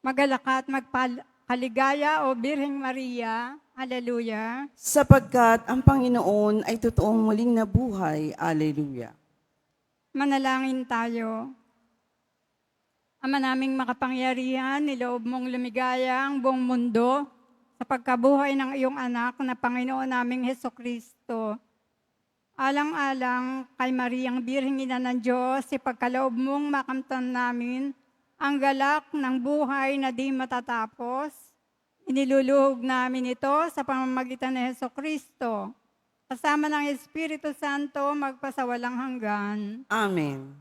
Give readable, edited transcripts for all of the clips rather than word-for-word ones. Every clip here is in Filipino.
Magalak ka at magkaligaya o Birheng Maria. Hallelujah. Sapagkat ang Panginoon ay totoong muling nabuhay. Alleluia. Manalangin tayo. Ama naming makapangyarihan, niloob mong lumigaya ang buong mundo sa pagkabuhay ng iyong anak na Panginoon naming Hesukristo. Alang-alang kay Mariang Birheng Ina ng Diyos, ipagkaloob mong makamtan namin ang galak ng buhay na di matatapos. Iniluluhog namin ito sa pamamagitan ni Hesukristo, kasama ng Espiritu Santo magpasawalang hanggan. Amen.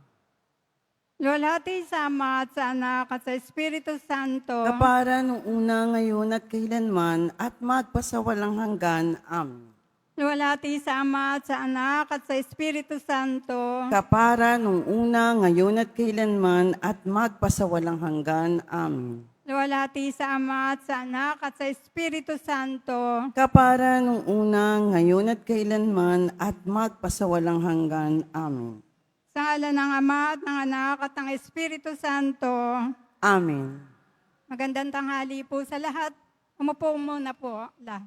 Luwalhati sa Ama at sa Anak at sa Espiritu Santo. Kapara nung una, ngayon at kailanman, at magpasawalang hanggan. Amen. Luwalhati sa Ama at sa Anak at sa Espiritu Santo. Kapara nung una, ngayon at kailanman, at magpasawalang hanggan. Amen. Luwalhati sa Ama at sa Anak at sa Espiritu Santo. Kapara nung una, ngayon at kailanman, at magpasawalang hanggan. Amen. Sa ngalan ng Ama at ng Anak at ng Espiritu Santo. Amen. Magandang tanghali po sa lahat. Umupo muna po lahat.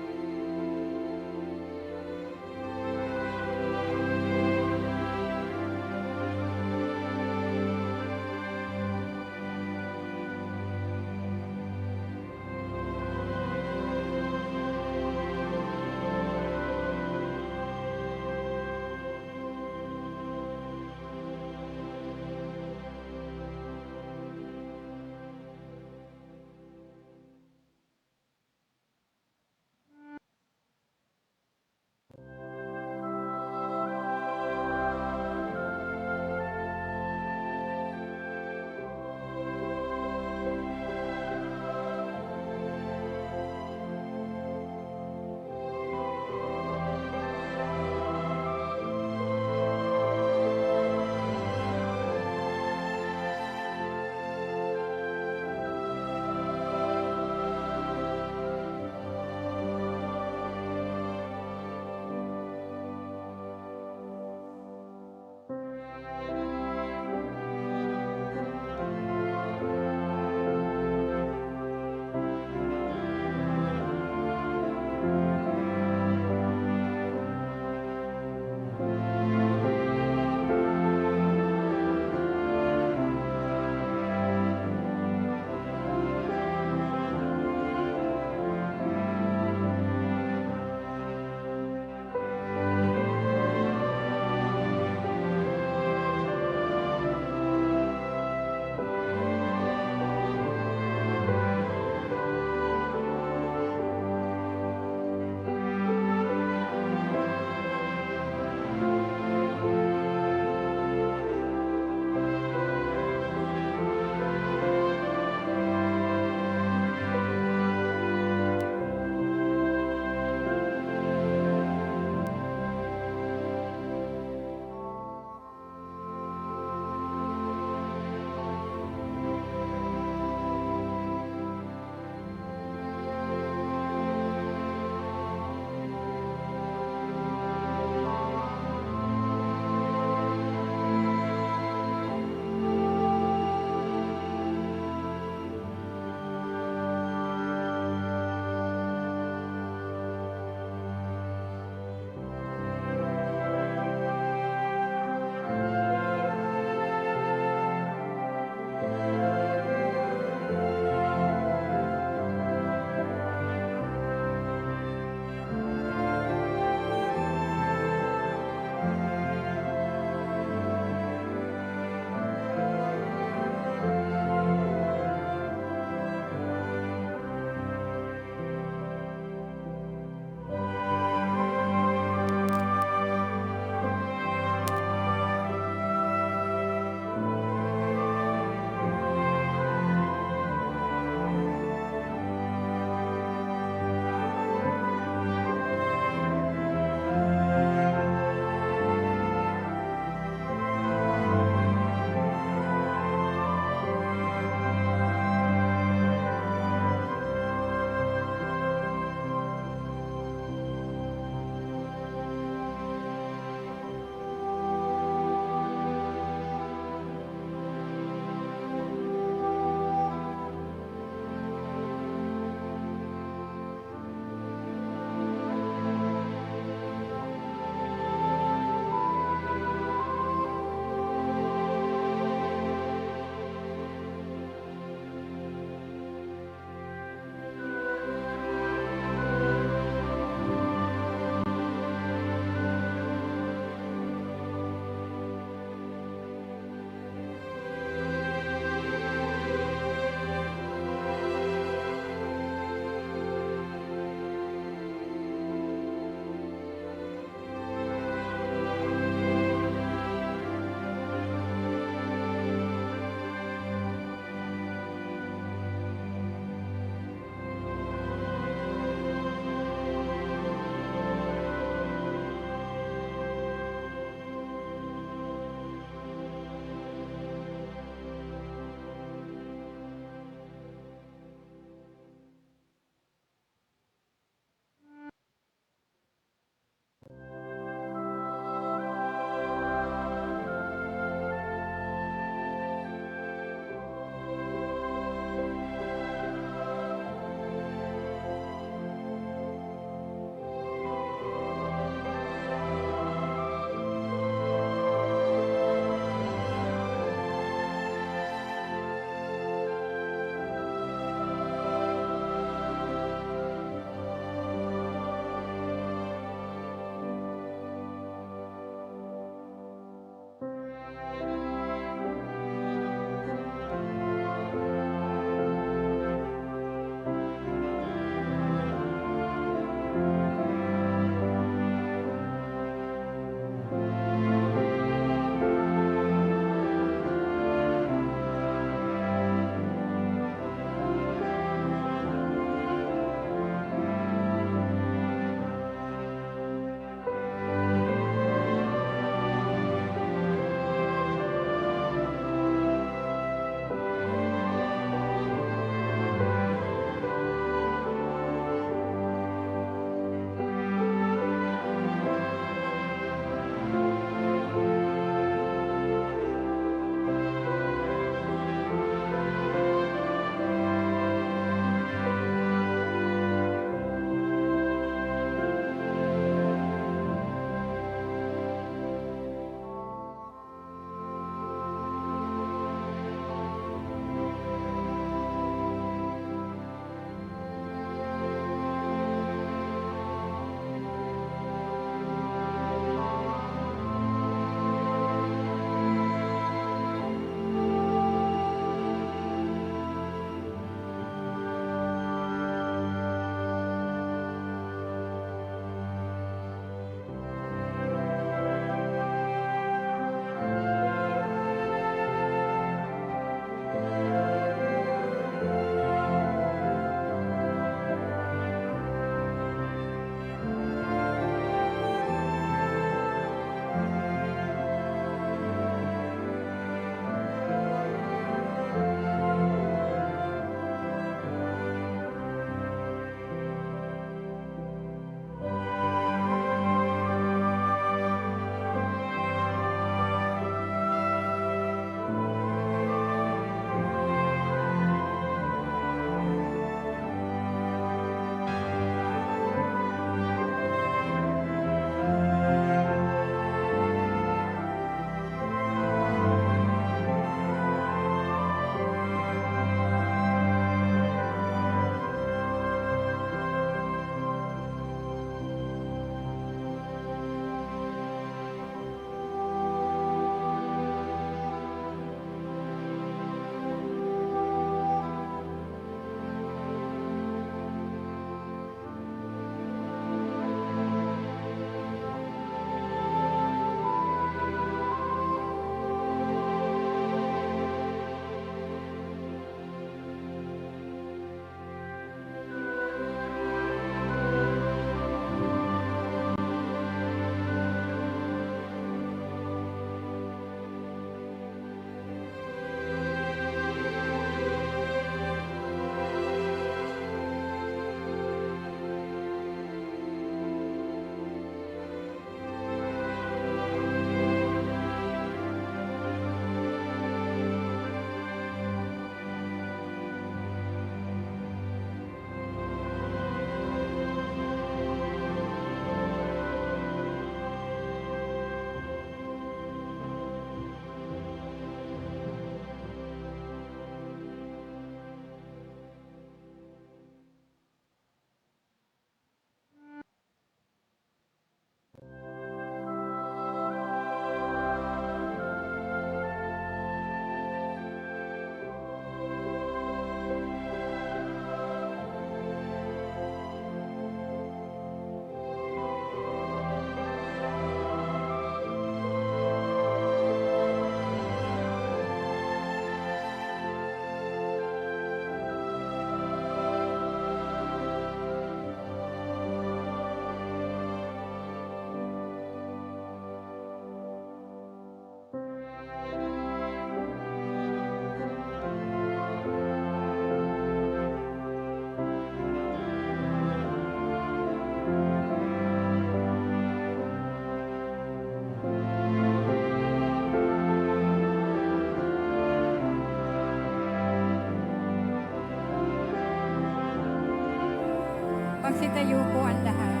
Magsitayo po ang lahat.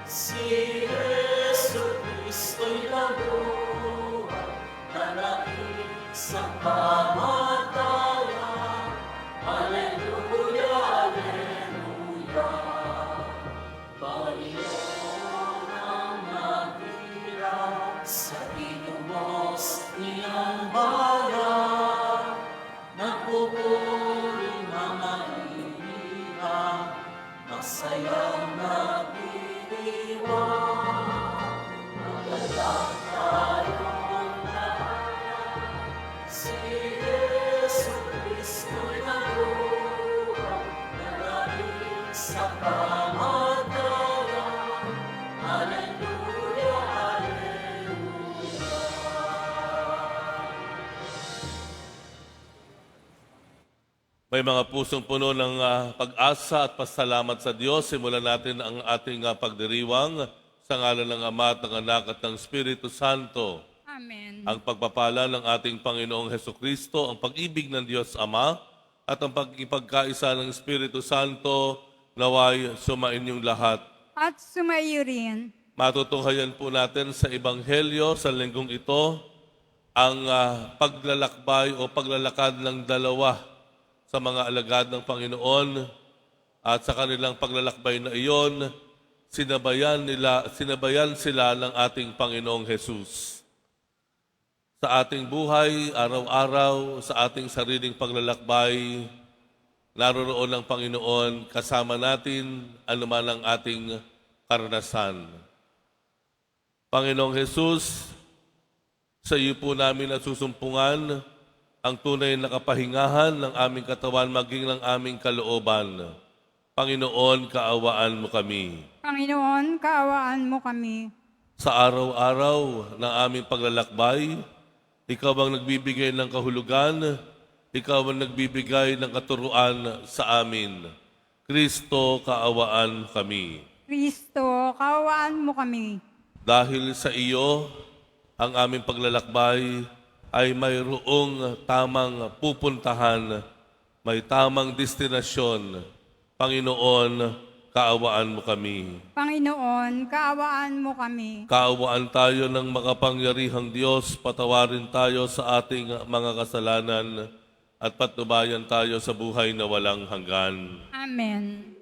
Si Yesu Kristo'y nabuhay, nanaig sa kamatayan. Alleluia, Alleluia. Panginoon ang naghirap sa inumos niyang bayan. Nagpupuring mga hihirap, masayang nagdiriwang. Magalang tayong lahat, si Yesu Kristo'y nabuhay, nanaig sa kamatayan. Alleluia, Alleluia. May mga pusong puno ng pag-asa at pasalamat sa Diyos. Simulan natin ang ating pagdiriwang sa ngalan ng Ama at ng Anak at ng Espiritu Santo. Amen. Ang pagpapala ng ating Panginoong Hesukristo, ang pag-ibig ng Diyos Ama at ang pagkipagkaisa ng Espiritu Santo naway sumainyong lahat. At sumaiyo rin. Matutunghayan po natin sa Ebanghelyo sa linggong ito ang paglalakbay o paglalakad ng dalawa sa mga alagad ng Panginoon at sa kanilang paglalakbay na iyon, sinabayan sila ng ating Panginoong Hesus. Sa ating buhay, araw-araw, sa ating sariling paglalakbay, naroroon ang Panginoon kasama natin anuman ang ating karanasan. Panginoong Hesus, sa iyo po namin nasusumpungan ang tunay na kapahingahan ng aming katawan maging ng aming kalooban. Panginoon, kaawaan mo kami. Panginoon, kaawaan mo kami. Sa araw-araw ng aming paglalakbay, Ikaw ang nagbibigay ng kahulugan, Ikaw ang nagbibigay ng katuruan sa amin. Kristo, kaawaan kami. Kristo, kaawaan mo kami. Dahil sa iyo, ang aming paglalakbay ay mayroong tamang pupuntahan, may tamang destinasyon. Panginoon, kaawaan mo kami. Panginoon, kaawaan mo kami. Kaawaan tayo ng makapangyarihang Diyos, patawarin tayo sa ating mga kasalanan at patnubayan tayo sa buhay na walang hanggan. Amen.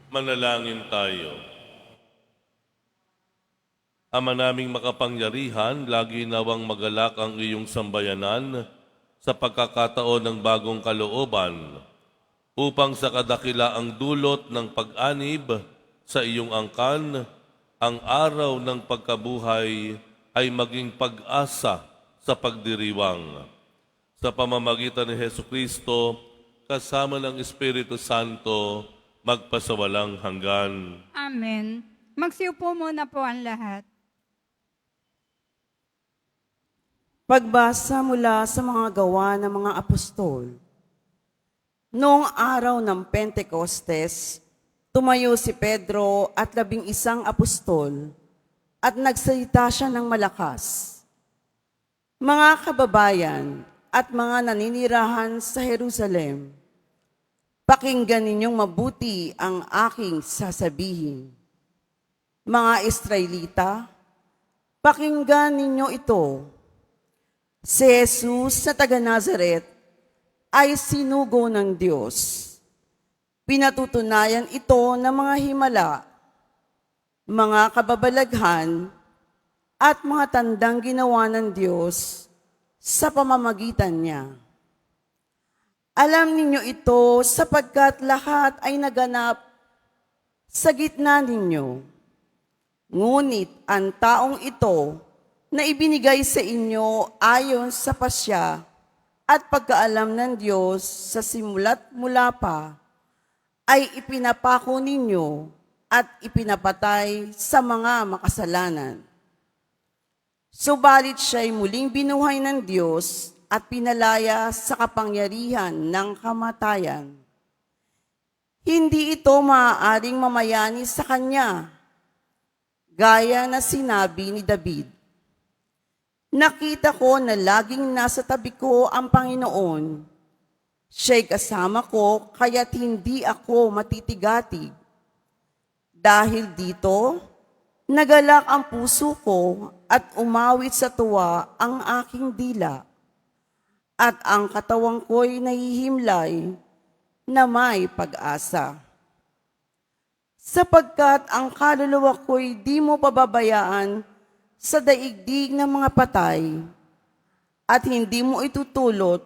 Manalangin tayo. Ama naming makapangyarihan, lagi nawang magalak ang iyong sambayanan sa pagkakataon ng bagong kalooban upang sa kadakilaang dulot ng pag-anib sa iyong angkan, ang araw ng pagkabuhay ay maging pag-asa sa pagdiriwang. Sa pamamagitan ni Hesukristo, kasama ng Espiritu Santo, magpasawalang hanggan. Amen. Magsiupo muna po ang lahat. Pagbasa mula sa mga gawa ng mga apostol. Noong araw ng Pentecostes, tumayo si Pedro at 11 apostol at nagsalita siya ng malakas. Mga kababayan at mga naninirahan sa Jerusalem, pakinggan ninyong mabuti ang aking sasabihin. Mga Israelita, pakinggan ninyo ito. Si Jesus na taga Nazaret ay sinugo ng Diyos. Pinatutunayan ito ng mga himala, mga kababalaghan, at mga tandang ginawa ng Diyos sa pamamagitan niya. Alam ninyo ito sapagkat lahat ay naganap sa gitna ninyo. Ngunit ang taong ito na ibinigay sa inyo ayon sa pasya at pagkaalam ng Diyos sa simula't mula pa, ay ipinapako ninyo at ipinapatay sa mga makasalanan. Subalit siya'y muling binuhay ng Diyos at pinalaya sa kapangyarihan ng kamatayan. Hindi ito maaaring mamayani sa Kanya, gaya na sinabi ni David. Nakita ko na laging nasa tabi ko ang Panginoon. Siya'y kasama ko, kaya't hindi ako matitigatig. Dahil dito, nagalak ang puso ko at umawit sa tuwa ang aking dila. At ang katawang ko'y nahihimlay na may pag-asa. Sapagkat ang kaluluwa ko'y di mo pababayaan sa daigdig ng mga patay, at hindi mo itutulot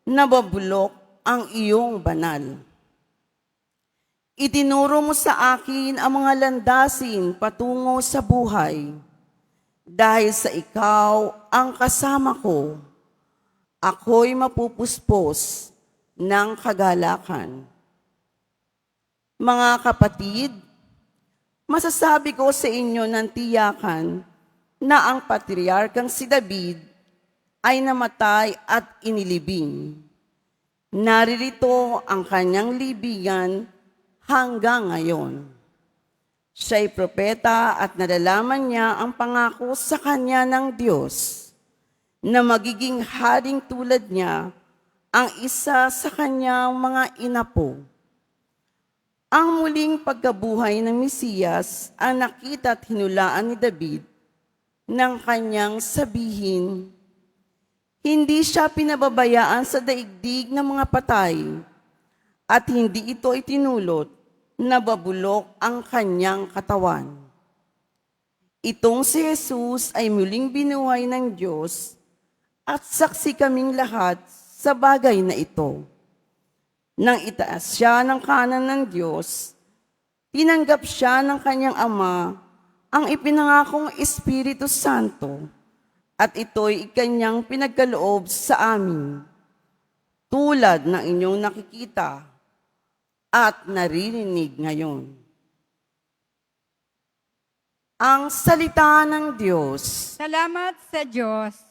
na babulok ang iyong banal. Itinuro mo sa akin ang mga landasin patungo sa buhay. Dahil sa ikaw ang kasama ko, ako'y mapupuspos ng kagalakan. Mga kapatid, masasabi ko sa inyo ng tiyakan na ang patriarkang si David ay namatay at inilibing. Naririto ang kanyang libingan hanggang ngayon. Siya'y propeta at nalalaman niya ang pangako sa kanya ng Diyos na magiging haring tulad niya ang isa sa kanyang mga inapo. Ang muling pagkabuhay ng Mesiyas ang nakita at hinulaan ni David ng kanyang sabihin, hindi siya pinababayaan sa daigdig ng mga patay at hindi ito itinulot na babulok ang kanyang katawan. Itong si Jesus ay muling binuhay ng Diyos at saksi kaming lahat sa bagay na ito. Nang itaas siya ng kanan ng Diyos, tinanggap siya ng kanyang Ama ang ipinangakong Espiritu Santo, at ito'y ikanyang pinagkaloob sa amin, tulad ng inyong nakikita at naririnig ngayon. Ang salita ng Diyos. Salamat sa Diyos.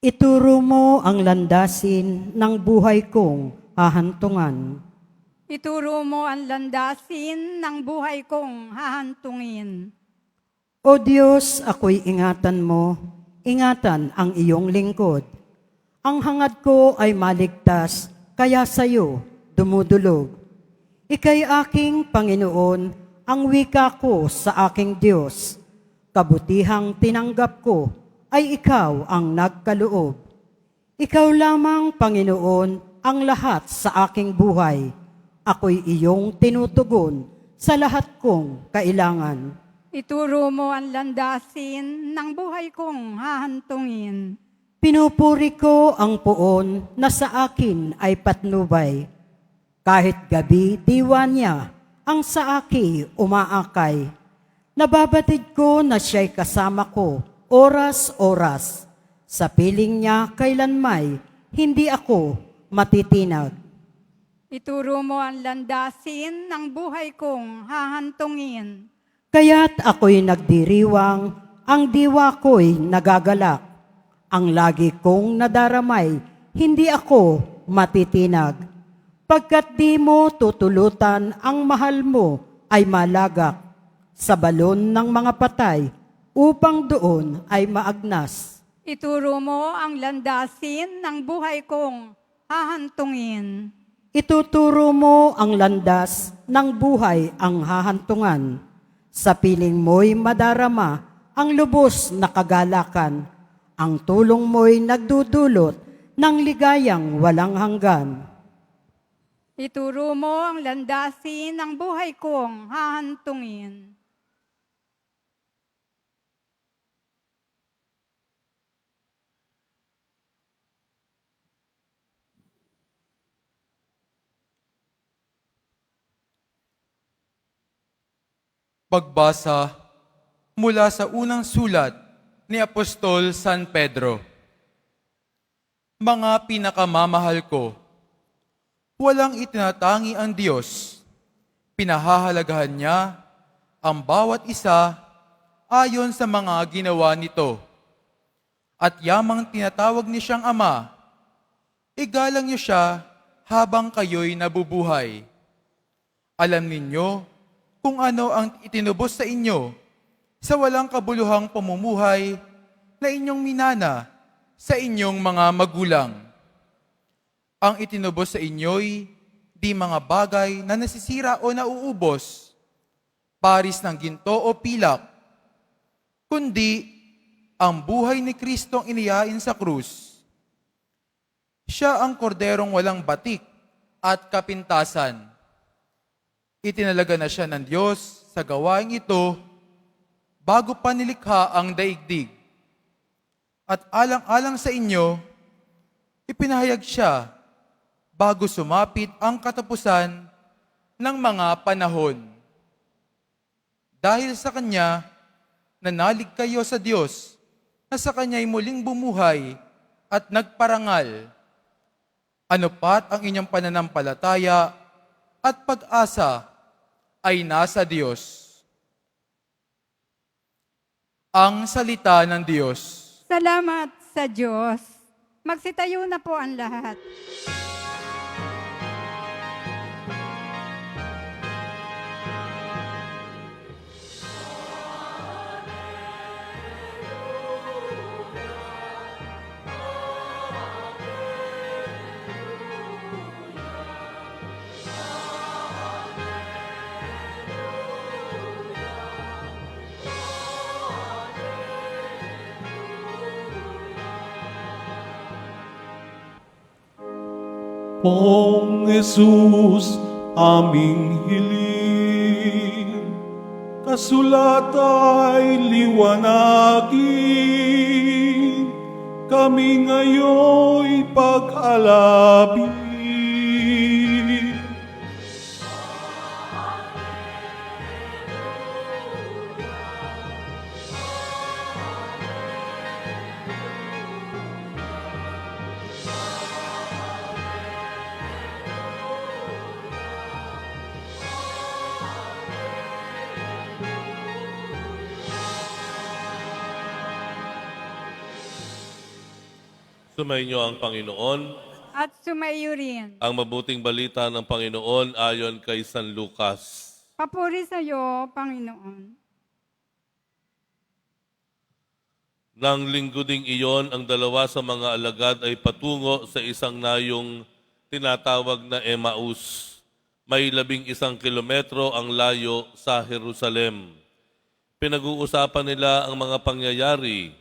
Ituro mo ang landasin ng buhay kong hahantungan. Ituro mo ang landasin ng buhay kong hahantungin. O Diyos, ako'y ingatan mo, ingatan ang iyong lingkod. Ang hangad ko ay maligtas, kaya sa'yo dumudulog. Ika'y aking Panginoon, ang wika ko sa aking Diyos. Kabutihang tinanggap ko ay ikaw ang nagkaloob. Ikaw lamang, Panginoon, ang lahat sa aking buhay. Ako'y iyong tinutugon sa lahat kong kailangan. Ituro mo ang landasin ng buhay kong hahantungin. Pinupuri ko ang poon na sa akin ay patnubay. Kahit gabi diwa niya ang sa aki umaakay. Nababatid ko na siya'y kasama ko oras-oras. Sa piling niya kailanmay hindi ako matitinag. Ituro mo ang landasin ng buhay kong hahantungin. Kaya't ako'y nagdiriwang, ang diwa ko'y nagagalak. Ang lagi kong nadaramay, hindi ako matitinag. Pagkat di mo tutulutan, ang mahal mo ay malagak sa balon ng mga patay, upang doon ay maagnas. Ituro mo ang landasin ng buhay kong hahantungin. Ituturo mo ang landas ng buhay ang hahantungan. Sa piling mo'y madarama ang lubos na kagalakan. Ang tulong mo'y nagdudulot ng ligayang walang hanggan. Ituro mo ang landasin ng buhay kong hahantungin. Pagbasa mula sa unang sulat ni Apostol San Pedro. Mga pinakamamahal ko, walang itinatangi ang Diyos. Pinahahalagahan niya ang bawat isa ayon sa mga ginawa nito. At yamang tinatawag ni siyang Ama, igalang niyo siya habang kayo'y nabubuhay. Alam ninyo kung ano ang itinubos sa inyo sa walang kabuluhang pamumuhay na inyong minana sa inyong mga magulang. Ang itinubos sa inyo'y di mga bagay na nasisira o nauubos, paris ng ginto o pilak, kundi ang buhay ni Kristong iniyain sa krus. Siya ang korderong walang batik at kapintasan. Itinalaga na siya ng Diyos sa gawaing ito bago pa nilikha ang daigdig. At alang-alang sa inyo, ipinahayag siya bago sumapit ang katapusan ng mga panahon. Dahil sa Kanya, nanalig kayo sa Diyos na sa Kanya'y muling bumuhay at nagparangal. Ano pat ang inyong pananampalataya at pag-asa ay nasa Diyos. Ang salita ng Diyos. Salamat sa Diyos. Magsitayo na po ang lahat. Pong Jesus, aming hiling, kasulat ay liwanagin, kami ngayon'y pag-alabin. Sumainyo ang Panginoon. At sumayo rin. Ang mabuting balita ng Panginoon ayon kay San Lucas. Papuri sa iyo, Panginoon. Nang linggo ding iyon, ang dalawa sa mga alagad ay patungo sa isang nayong tinatawag na Emmaus, May 11 kilometro ang layo sa Jerusalem. Pinag-uusapan nila ang mga pangyayari.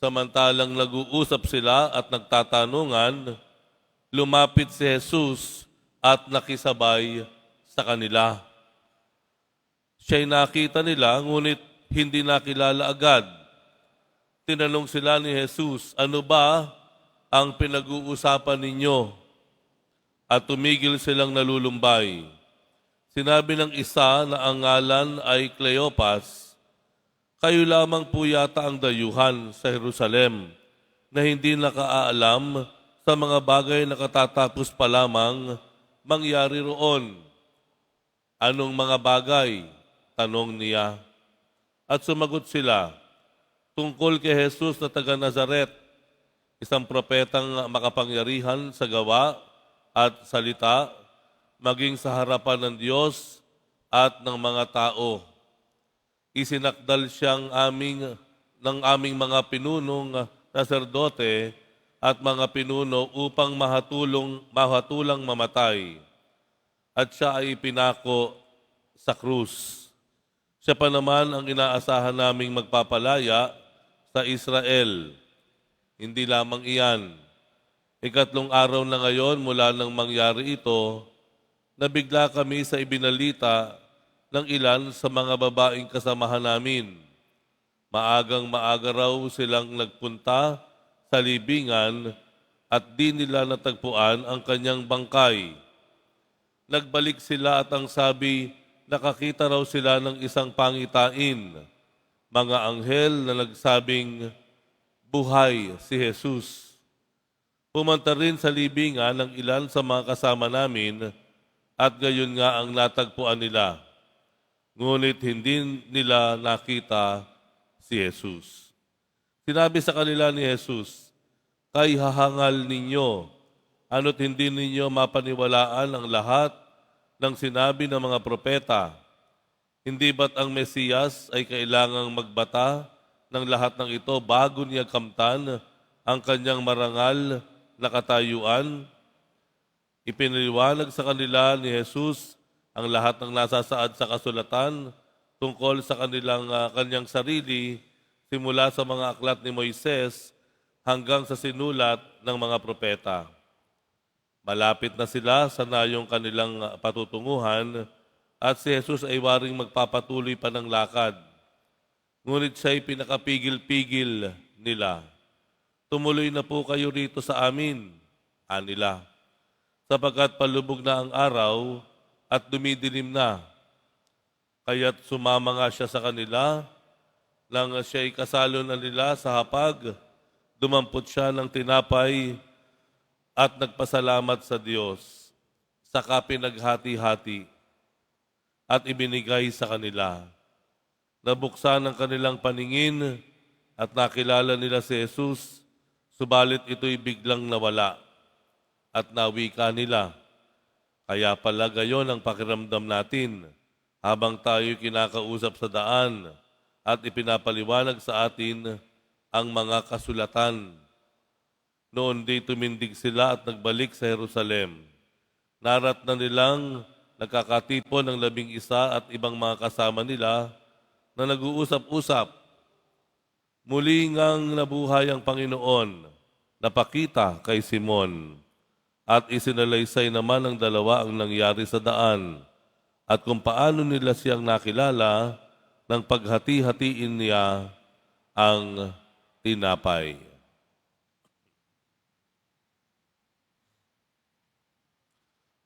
Samantalang nag-uusap sila at nagtatanungan, lumapit si Jesus at nakisabay sa kanila. Siya'y nakita nila, ngunit hindi nakilala agad. Tinanong sila ni Jesus, ano ba ang pinag-uusapan ninyo? At tumigil silang nalulumbay. Sinabi ng isa na ang ngalan ay Cleopas, kayo lamang po yata ang dayuhan sa Jerusalem na hindi nakaalam sa mga bagay na katatapos pa lamang mangyari roon. Anong mga bagay? Tanong niya. At sumagot sila, tungkol kay Jesus na taga Nazaret, isang propetang makapangyarihan sa gawa at salita, maging sa harapan ng Diyos at ng mga tao. Isinakdal siyang ng aming mga pinunong saserdote at mga pinuno upang mahatulang mamatay. At siya ay pinako sa krus. Siya pa naman ang inaasahan naming magpapalaya sa Israel. Hindi lamang iyan. 3 araw na ngayon mula nang mangyari ito, nabigla kami sa ibinalita ng ilan sa mga babaeng kasamahan namin. Maagang-maaga raw silang nagpunta sa libingan at di nila natagpuan ang kanyang bangkay. Nagbalik sila at ang sabi, nakakita raw sila ng isang pangitain, mga anghel na nagsabing, buhay si Jesus. Pumunta rin sa libingan ng ilan sa mga kasama namin at gayon nga ang natagpuan nila. Ngunit hindi nila nakita si Jesus. Sinabi sa kanila ni Jesus, kay hahangal ninyo, ano't hindi ninyo mapaniwalaan ang lahat ng sinabi ng mga propeta. Hindi ba't ang Mesiyas ay kailangang magbata ng lahat ng ito bago niya kamtan ang kanyang marangal na katayuan? Ipinaliwanag sa kanila ni Jesus ang lahat ng nasasaad sa kasulatan tungkol sa kanyang sarili simula sa mga aklat ni Moises hanggang sa sinulat ng mga propeta. Malapit na sila sa nayong kanilang patutunguhan at si Jesus ay waring magpapatuloy pa ng lakad. Ngunit siya'y pinakapigil-pigil nila. Tumuloy na po kayo rito sa amin, anila, sapagkat palubog na ang araw at dumidilim na. Kaya't sumama nga siya sa kanila, nang siya'y kasalo na nila sa hapag, dumampot siya ng tinapay at nagpasalamat sa Diyos. Saka pinaghati-hati at ibinigay sa kanila. Nabuksan ang kanilang paningin at nakilala nila si Jesus, subalit ito'y biglang nawala at nawika nila. Kaya pala gayon ang pakiramdam natin habang tayo'y kinakausap sa daan at ipinapaliwanag sa atin ang mga kasulatan. Noon di tumindig sila at nagbalik sa Jerusalem. Narat na nilang nagkakatipon ng 11 at ibang mga kasama nila na nag-uusap-usap. Muli ngang nabuhay ang Panginoon, napakita kay Simon, at isinalaysay naman ng dalawa ang nangyari sa daan, at kung paano nila siyang nakilala nang paghati-hatiin niya ang tinapay.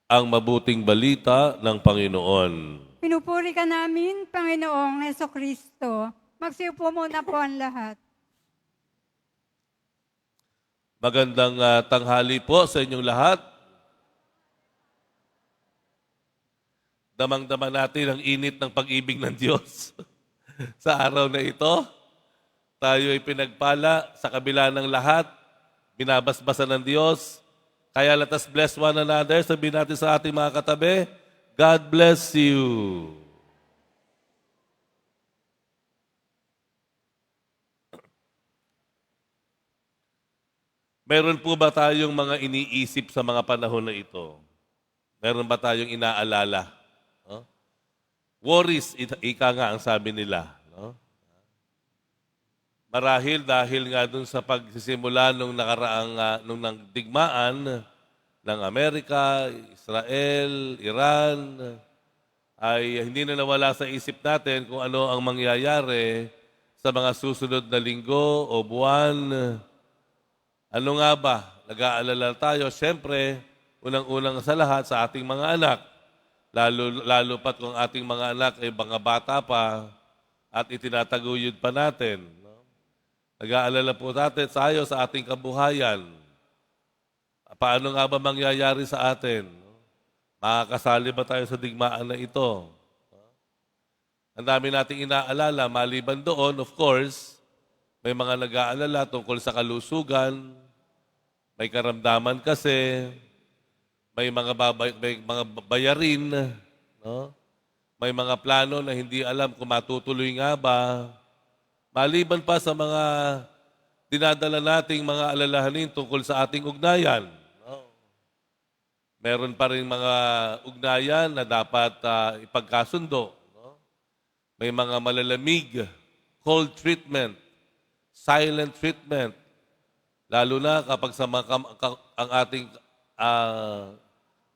Ang mabuting balita ng Panginoon. Pinupuri ka namin, Panginoong Hesukristo. Magsiupo muna po ang lahat. Magandang tanghali po sa inyong lahat. Damang-dama natin ang init ng pag-ibig ng Diyos sa araw na ito. Tayo ay pinagpala sa kabila ng lahat. Binabasbasan ng Diyos. Kaya let us bless one another. Sabihin natin sa ating mga katabi, God bless you. Meron po ba tayong mga iniisip sa mga panahon na ito? Meron ba tayong inaalala? No? Worries, ika nga ang sabi nila. No? Marahil dahil nga dun sa pagsisimula nung nakaraang nung nang digmaan ng Amerika, Israel, Iran, ay hindi na nawala sa isip natin kung ano ang mangyayari sa mga susunod na linggo o buwan. Ano nga ba? Nag-aalala tayo, siyempre, unang-unang sa lahat sa ating mga anak. Lalo pat kung ating mga anak ay mga bata pa at itinataguyod pa natin. Nag-aalala po natin tayo sa ating kabuhayan. Paano nga ba mangyayari sa atin? Makakasali ba tayo sa digmaan na ito? Ang dami nating inaalala. Maliban doon, of course, may mga nag-aalala tungkol sa kalusugan, may karamdaman kasi, may mga bayarin, no? May mga plano na hindi alam kung matutuloy nga ba. Maliban pa sa mga dinadala nating mga alalahanin tungkol sa ating ugnayan. No? Meron pa rin mga ugnayan na dapat ipagkasundo. No? May mga malalamig, cold treatment, silent treatment. Lalo na kapag ang ating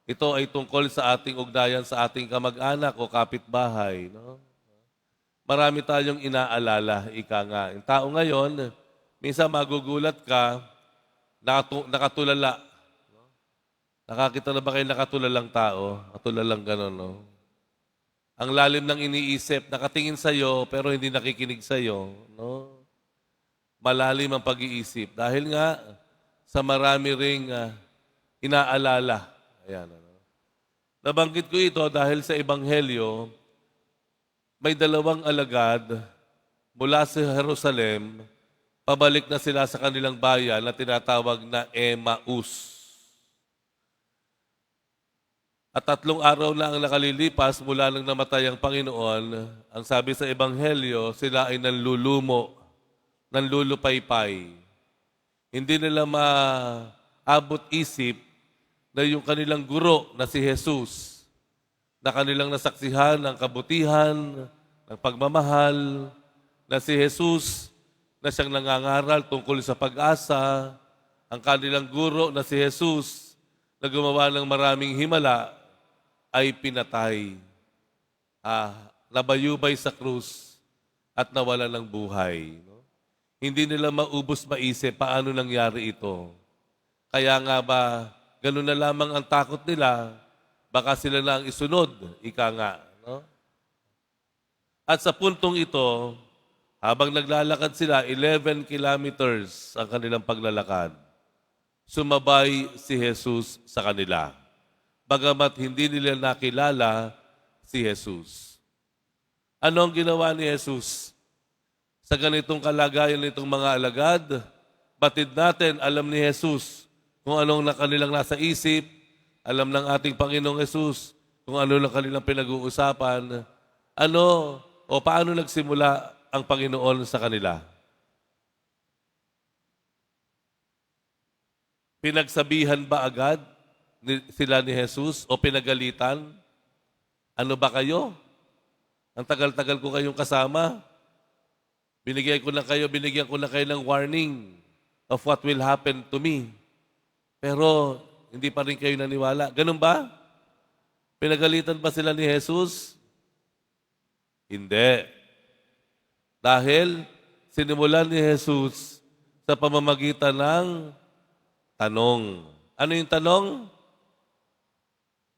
ito ay tungkol sa ating ugnayan sa ating kamag-anak o kapitbahay. No? Marami tayong inaalala, ika nga. Yung tao ngayon, minsan magugulat ka, nakatulala. Nakakita na ba kayo nakatulalang tao? Nakatulalang gano'n, no? Ang lalim ng iniisip, nakatingin sa'yo, pero hindi nakikinig sa'yo. No? Malalim ang pag-iisip. Dahil nga, sa marami ring inaalala. Ayan, ano? Nabanggit ko ito dahil sa Ebanghelyo, may dalawang alagad mula sa Jerusalem, pabalik na sila sa kanilang bayan na tinatawag na Emmaus. At 3 araw na ang nakalilipas mula nang namatay ang Panginoon, ang sabi sa Ebanghelyo, sila ay nanlulumo, nanlulupaypay. Hindi nila maabot isip na yung kanilang guro na si Jesus, na kanilang nasaksihan ng kabutihan, ng pagmamahal, na si Jesus na siyang nangangaral tungkol sa pag-asa, ang kanilang guro na si Jesus na gumawa ng maraming himala ay pinatay, nabayubay sa krus at nawala ng buhay. No? Hindi nila maubos maisip paano nangyari ito. Kaya nga ba, ganun na lamang ang takot nila, baka sila na ang isunod, ika nga. No? At sa puntong ito, habang naglalakad sila, 11 kilometers ang kanilang paglalakad, sumabay si Jesus sa kanila. Bagamat hindi nila nakilala si Jesus. Ano ang ginawa ni Jesus? Sa ganitong kalagayan nitong mga alagad, batid natin, alam ni Jesus kung anong kanilang nasa isip, alam ng ating Panginoong Jesus kung ano lang kanilang pinag-uusapan, ano o paano nagsimula ang Panginoon sa kanila. Pinagsabihan ba agad sila ni Jesus o pinagalitan? Ano ba kayo? Ang tagal-tagal ko kayong kasama. Binigyan ko na kayo ng warning of what will happen to me. Pero hindi pa rin kayo naniwala. Ganun ba? Pinagalitan ba sila ni Jesus? Hindi. Dahil sinimulan ni Jesus sa pamamagitan ng tanong. Ano yung tanong?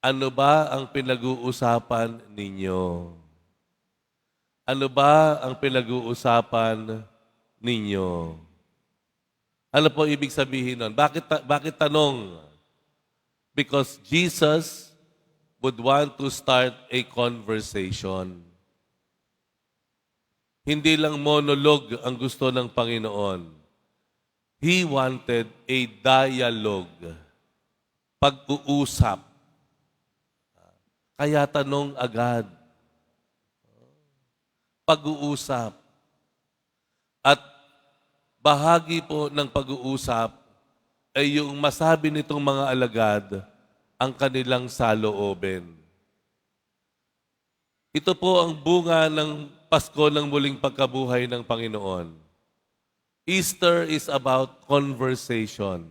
Ano ba ang pinag-uusapan ninyo? Ano ba ang pinag-uusapan ninyo? Ano po ibig sabihin nun? Bakit tanong? Because Jesus would want to start a conversation. Hindi lang monologue ang gusto ng Panginoon. He wanted a dialogue. Pag-uusap. Kaya tanong agad. Pag-uusap. At bahagi po ng pag-uusap ay yung masabi nitong mga alagad, ang kanilang saloobin. Ito po ang bunga ng Pasko ng muling pagkabuhay ng Panginoon. Easter is about conversation.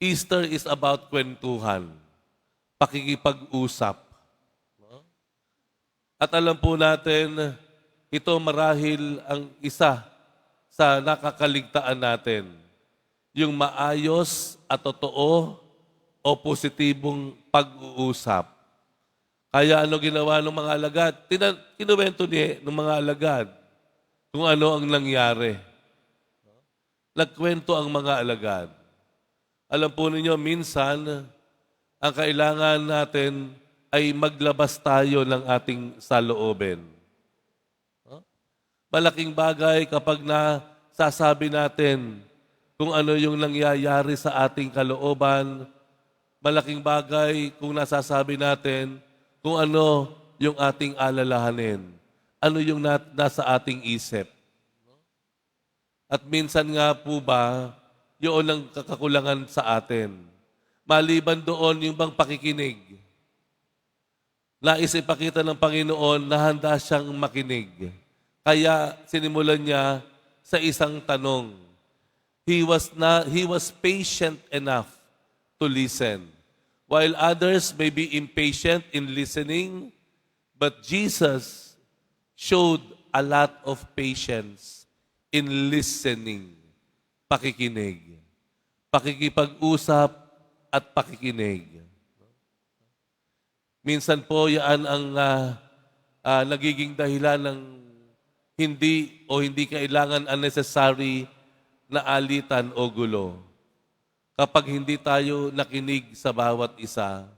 Easter is about kwentuhan, pakikipag-usap. At alam po natin, ito marahil ang isa sa nakakaligtaan natin, yung maayos at totoo o positibong pag-uusap. Kaya ano ginawa ng mga alagad? Kinuwento ng mga alagad kung ano ang nangyari. Nagkwento ang mga alagad. Alam po ninyo, minsan, ang kailangan natin ay maglabas tayo ng ating saloobin. Malaking bagay kapag nasasabi natin kung ano yung nangyayari sa ating kalooban. Malaking bagay kung nasasabi natin kung ano yung ating alalahanin. Ano yung nasa ating isip. At minsan nga po ba, yun ang kakakulangan sa atin. Maliban doon yung bang pakikinig. Nais ipakita ng Panginoon na handa siyang makinig. Kaya sinimulan niya sa isang tanong. He was patient enough to listen. While others may be impatient in listening, but Jesus showed a lot of patience in listening, pakikinig, pakikipag-usap at pakikinig. Minsan po yan ang nagiging dahilan ng hindi kailangan unnecessary na alitan o gulo. Kapag hindi tayo nakinig sa bawat isa,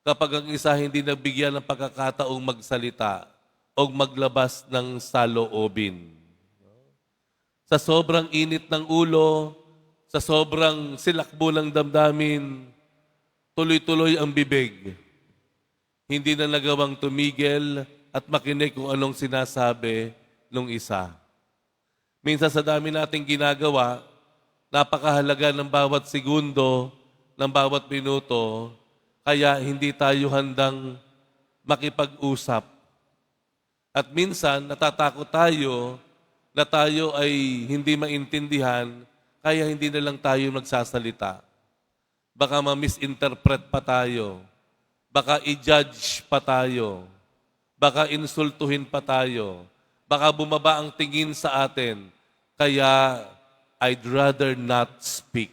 kapag ang isa hindi nabigyan ng pagkakataong magsalita o maglabas ng saloobin. Sa sobrang init ng ulo, sa sobrang silakbo ng damdamin, tuloy-tuloy ang bibig. Hindi na nagawang tumigil at makinig kung anong sinasabi ng isa. Minsan sa dami nating ginagawa, napakahalaga ng bawat segundo, ng bawat minuto, kaya hindi tayo handang makipag-usap. At minsan, natatakot tayo na tayo ay hindi maintindihan, kaya hindi na lang tayo magsasalita. Baka ma-misinterpret pa tayo. Baka i-judge pa tayo. Baka insultuhin pa tayo. Baka bumaba ang tingin sa atin. Kaya I'd rather not speak.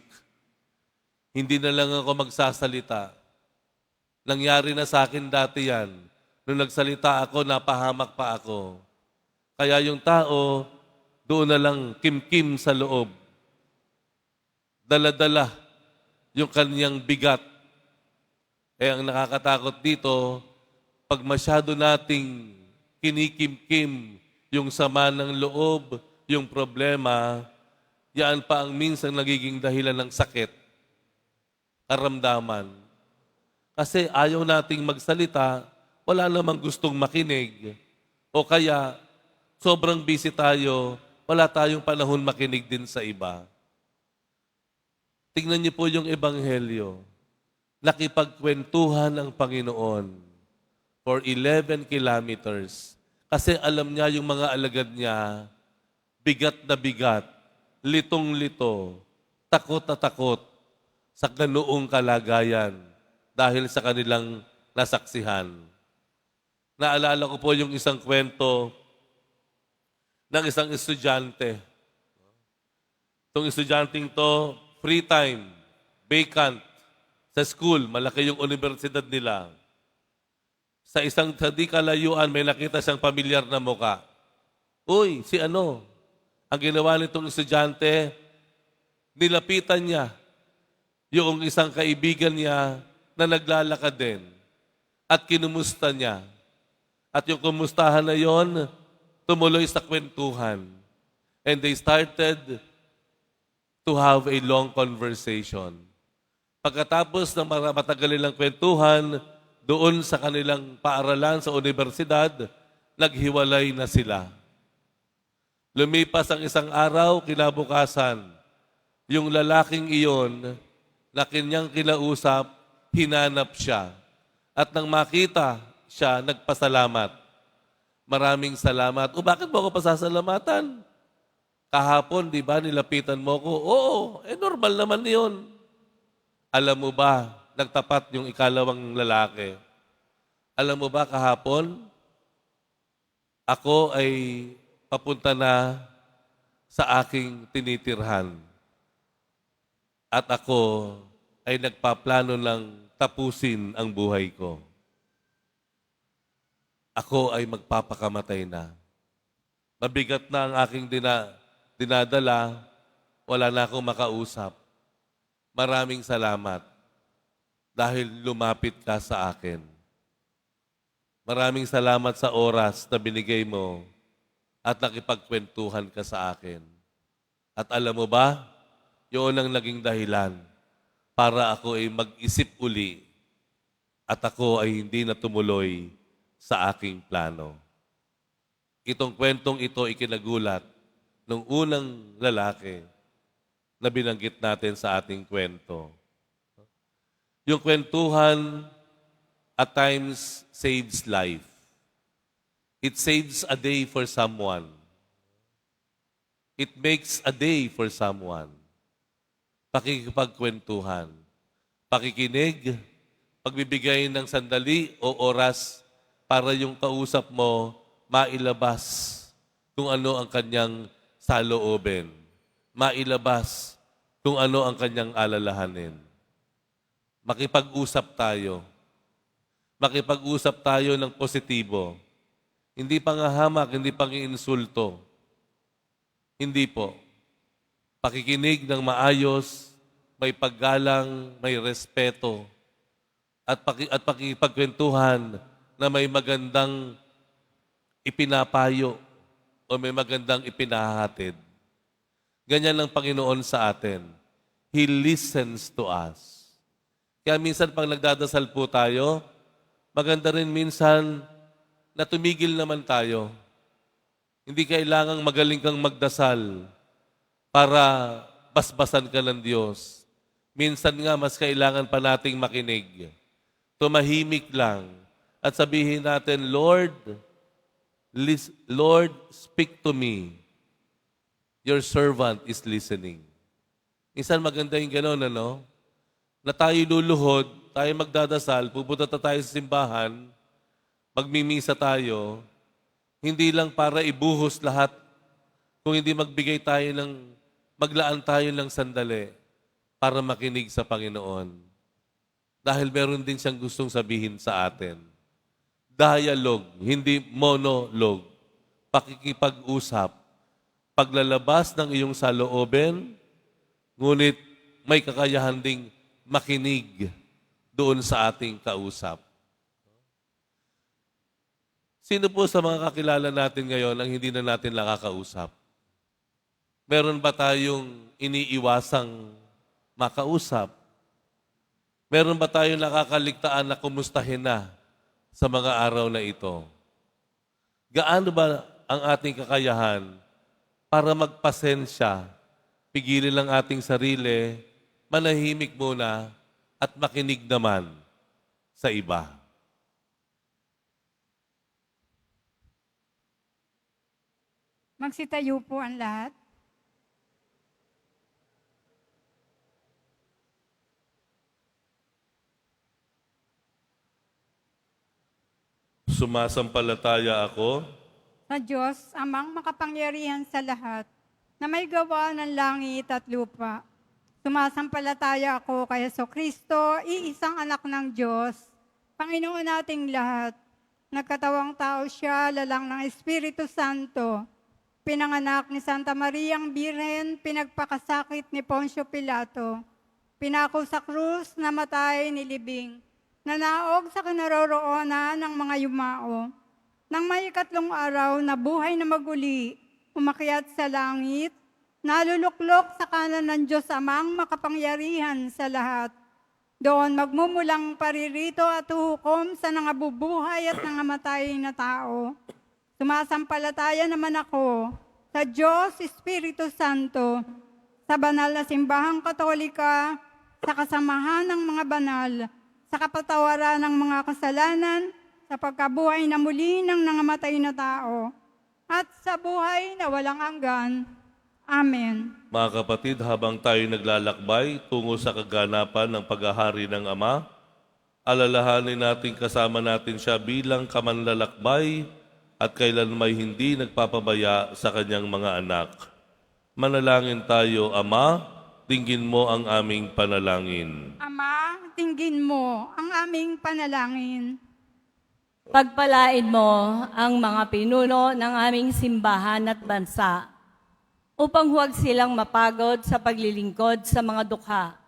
Hindi na lang ako magsasalita. Nangyari na sa akin dati yan. Nung nagsalita ako, napahamak pa ako. Kaya yung tao, doon na lang kim-kim sa loob. Dala-dala yung kanyang bigat. Ang nakakatakot dito, pag masyado nating kinikim-kim yung sama ng loob, yung problema, yan pa ang minsan nagiging dahilan ng sakit, karamdaman. Kasi ayaw nating magsalita, wala namang gustong makinig. O kaya, sobrang busy tayo, wala tayong panahon makinig din sa iba. Tingnan niyo po yung Ebanghelyo. Nakipagkwentuhan ang Panginoon for 11 kilometers. Kasi alam niya yung mga alagad niya, bigat na bigat, litong-lito, takot na takot sa ganoong kalagayan dahil sa kanilang nasaksihan. Naalala ko po yung isang kwento ng isang estudyante. Itong estudyanteng to, free time, vacant, sa school, malaki yung universidad nila. Sa isang di kalayuan, may nakita siyang pamilyar na muka. Uy, si ano? Ang ginawa nitong estudyante, nilapitan niya yung isang kaibigan niya na naglalakad din at kinumusta niya. At yung kumustahan na yon, tumuloy sa kwentuhan. And they started to have a long conversation. Pagkatapos ng matagal nilang kwentuhan, doon sa kanilang paaralan sa universidad, naghiwalay na sila. Lumipas ang isang araw, kinabukasan, yung lalaking iyon na kanyang kinausap, hinanap siya. At nang makita siya, nagpasalamat. Maraming salamat. O bakit mo ako pasasalamatan? Kahapon, di ba, nilapitan mo ko? Oo, normal naman yun. Alam mo ba, nagtapat yung ikalawang lalaki. Alam mo ba, kahapon, ako ay papunta na sa aking tinitirhan. At ako ay nagpaplano ng tapusin ang buhay ko. Ako ay magpapakamatay na. Mabigat na ang aking dinadala, wala na akong makausap. Maraming salamat dahil lumapit ka sa akin. Maraming salamat sa oras na binigay mo at nakipagkwentuhan ka sa akin. At alam mo ba, yun ang naging dahilan para ako ay mag-isip uli at ako ay hindi na tumuloy sa aking plano. Itong kwentong ito ikinagulat ng unang lalaki na binanggit natin sa ating kwento. Yung kwentuhan at times saves life. It saves a day for someone. It makes a day for someone. Pakikipagkwentuhan. Pakikinig, pagbibigay ng sandali o oras para yung kausap mo mailabas kung ano ang kanyang saloobin. Mailabas kung ano ang kanyang alalahanin. Makipag-usap tayo. Makipag-usap tayo ng positibo. Hindi pangahamak, hindi pang-iinsulto. Hindi po. Pakikinig ng maayos, may paggalang, may respeto, at pakikipagkwentuhan na may magandang ipinapayo o may magandang ipinahahatid. Ganyan ang Panginoon sa atin. He listens to us. Kaya minsan pag nagdadasal po tayo, maganda rin minsan na tumigil naman tayo. Hindi kailangang magaling kang magdasal para basbasan ka ng Diyos. Minsan nga, mas kailangan pa nating makinig. Tumahimik lang at sabihin natin, Lord, speak to me. Your servant is listening. Minsan maganda yung gano'n, ano? Na tayo luluhod, tayo magdadasal, pupunta tayo sa simbahan, magmimisa tayo, hindi lang para ibuhos lahat, kung hindi maglaan tayo ng sandali para makinig sa Panginoon. Dahil meron din siyang gustong sabihin sa atin. Dialogue, hindi monologue. Pakikipag-usap. Paglalabas ng iyong saloobin, ngunit may kakayahan ding makinig doon sa ating kausap. Sino po sa mga kakilala natin ngayon ang hindi na natin nakakausap? Meron ba tayong iniiwasang makausap? Meron ba tayong nakakaligtaan na kumustahin na sa mga araw na ito? Gaano ba ang ating kakayahan para magpasensya, pigilin lang ating sarili, manahimik muna at makinig naman sa iba? Magsitayo po ang lahat. Sumasampalataya ako Sa Diyos, amang makapangyarihan sa lahat, na may gawa ng langit at lupa. Sumasampalataya ako kay Jesucristo, iisang anak ng Diyos, Panginoon nating lahat. Nagkatawang tao siya, lalang ng Espiritu Santo. Pinanganak ni Santa Mariang Birhen, pinagpakasakit ni Poncio Pilato. Pinako sa krus, namatay, nilibing. Nanaog sa kinaroroonan ng mga yumao. Nang may ikatlong araw na buhay na maguli, umakyat sa langit, naluluklok sa kanan ng Diyos amang makapangyarihan sa lahat. Doon magmumulang paririto at hukom sa nangabubuhay at nangamatay na tao. Sumasampalataya naman ako sa Diyos Espiritu Santo, sa banal na simbahang Katolika, sa kasamahan ng mga banal, sa kapatawaran ng mga kasalanan, sa pagkabuhay na muli ng nangamatay na tao, at sa buhay na walang hanggan. Amen. Mga kapatid, habang tayo naglalakbay tungo sa kaganapan ng paghahari ng Ama, alalahanin natin kasama natin siya bilang kamanlalakbay at kailanmay hindi nagpapabaya sa kanyang mga anak. Manalangin tayo, Ama, dinggin mo ang aming panalangin. Ama, dinggin mo ang aming panalangin. Pagpalain mo ang mga pinuno ng aming simbahan at bansa upang huwag silang mapagod sa paglilingkod sa mga dukha,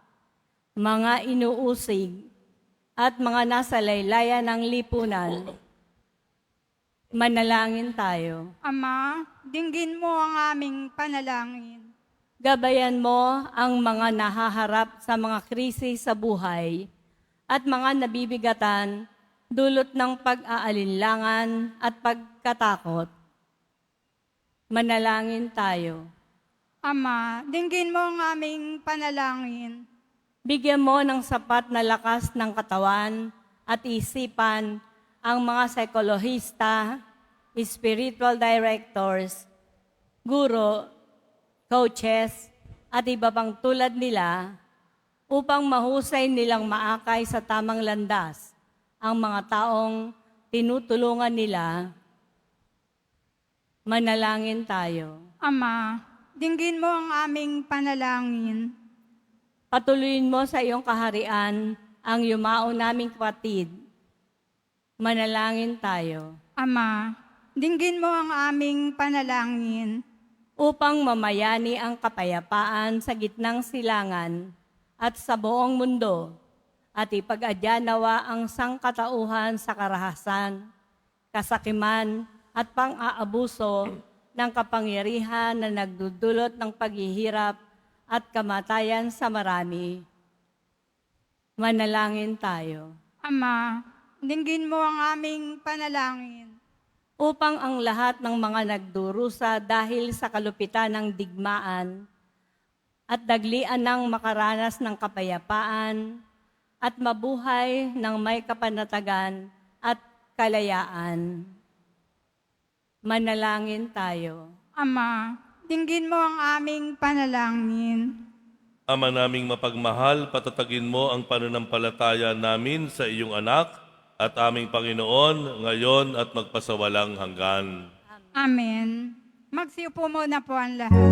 mga inuusig, at mga nasa laylayan ng lipunan. Manalangin tayo. Ama, dinggin mo ang aming panalangin. Gabayan mo ang mga nahaharap sa mga krisis sa buhay at mga nabibigatan dulot ng pag-aalinlangan at pagkatakot. Manalangin tayo. Ama, dinggin mo ang aming panalangin. Bigyan mo ng sapat na lakas ng katawan at isipan ang mga psikolohista, spiritual directors, guro, coaches, at iba pang tulad nila upang mahusay nilang maakay sa tamang landas ang mga taong tinutulungan nila. Manalangin tayo. Ama, dinggin mo ang aming panalangin. Patuloyin mo sa iyong kaharian ang yumao naming kapatid. Manalangin tayo. Ama, dinggin mo ang aming panalangin. Upang mamayani ang kapayapaan sa gitnang silangan at sa buong mundo at ipag-adya nawa ang sangkatauhan sa karahasan, kasakiman at pang-aabuso ng kapangyarihan na nagdudulot ng paghihirap at kamatayan sa marami. Manalangin tayo. Ama, dinggin mo ang aming panalangin. Upang ang lahat ng mga nagdurusa dahil sa kalupitan ng digmaan at daglian ng makaranas ng kapayapaan at mabuhay ng may kapanatagan at kalayaan. Manalangin tayo. Ama, dinggin mo ang aming panalangin. Ama naming mapagmahal, patatagin mo ang pananampalataya namin sa iyong anak at aming Panginoon ngayon at magpasawalang hanggan. Amen. Magsiupo muna po ang lahat.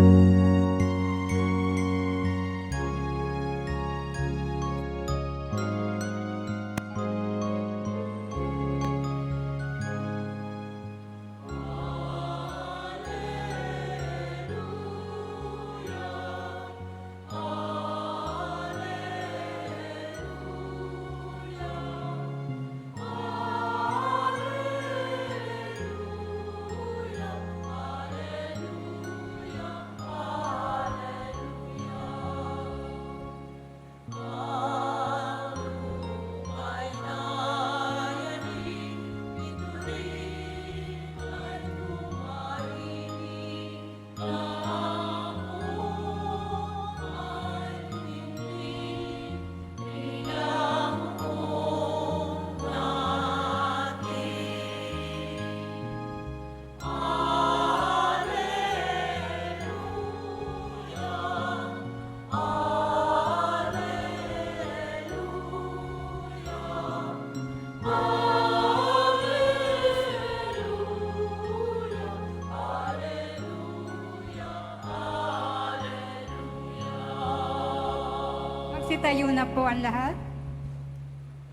Magsitayo na po ang lahat.